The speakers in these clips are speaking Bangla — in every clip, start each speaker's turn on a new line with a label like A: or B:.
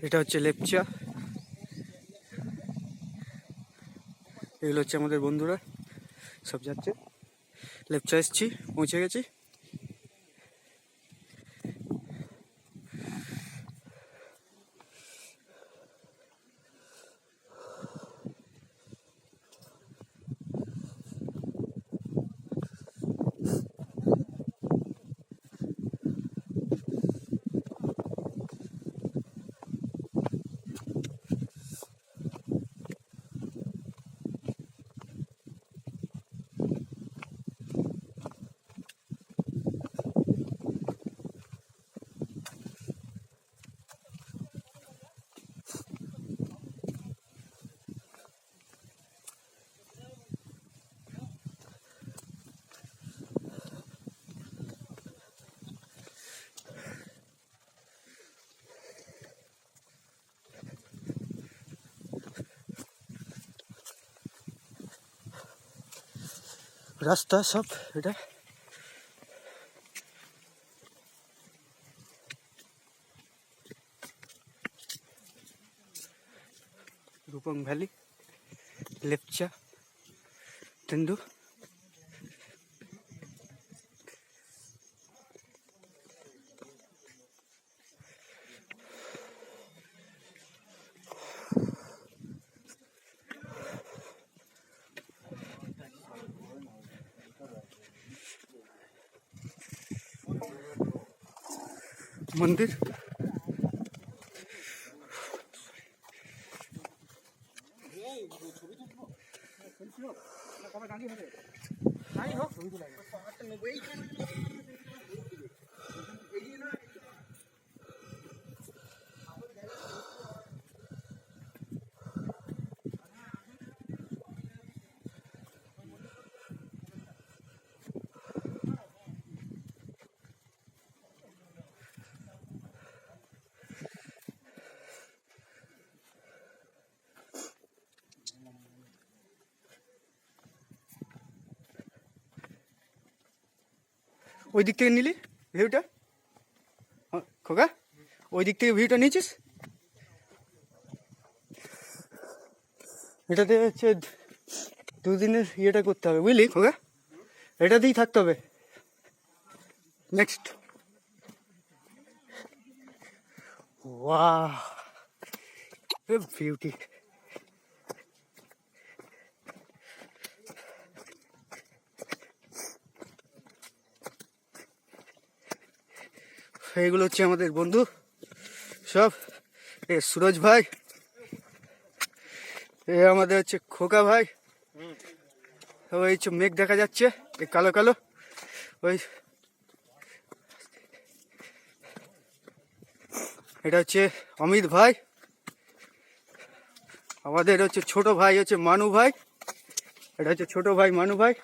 A: এটা হচ্ছে লেপচা। এগুলো হচ্ছে আমাদের বন্ধুরা, সব যাচ্ছে। লেপচা এসছি, পৌঁছে গেছি। রাস্তা সব এটা রূপং ভ্যালি, লেপচা, তেন্দু। मंदिर ওই দিক থেকে নিলি ভিউটা খোকা, ওই দিক থেকে ভিউটা নিয়েছিস। এটাতে হচ্ছে দুদিনের ইয়েটা করতে হবে, বুঝলি খোকা, এটাতেই থাকতে হবে। Next wow, beauty. এইগুলো হচ্ছে আমাদের বন্ধু সব। এ সুরজ ভাই, এ আমাদের হচ্ছে খোকা ভাই। ওই হচ্ছে মেঘ দেখা যাচ্ছে, এ কালো কালো। ওই এটা হচ্ছে অমিত ভাই। আমাদের হচ্ছে ছোট ভাই হচ্ছে মানু ভাই। এটা হচ্ছে ছোট ভাই মানু ভাই।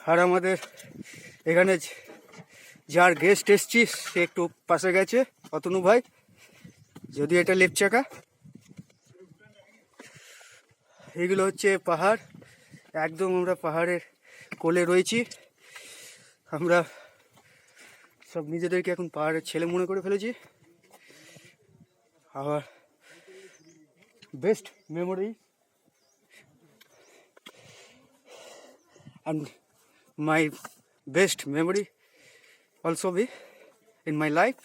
A: আর আমাদের এখানে যার গেস্ট এসছি সে একটু পাশে গেছে, অতনু ভাই। যদি এটা লেপচাকা। এগুলো হচ্ছে পাহাড়, একদম আমরা পাহাড়ের কোলে রয়েছি। আমরা সব নিজেদেরকে এখন পাহাড়ের ছেলে মনে করে ফেলেছি। আবার best memory and my best memory also be in my life.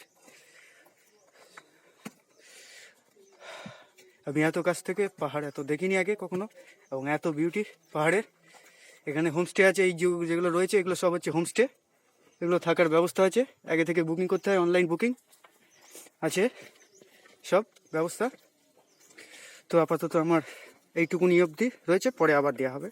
A: আমি এত কাছ থেকে পাহাড় এত দেখিনি আগে কখনো, এবং এত বিউটি পাহাড়ের। এখানে হোমস্টে আছে, এই যেগুলো রয়েছে এগুলো সব হচ্ছে হোমস্টে। এগুলো থাকার ব্যবস্থা আছে, আগে থেকে বুকিং করতে হয়, অনলাইন বুকিং আছে সব ব্যবস্থা। তো আপাতত আমার এইটুকুনি অবধি রয়েছে, পরে আবার দেওয়া হবে।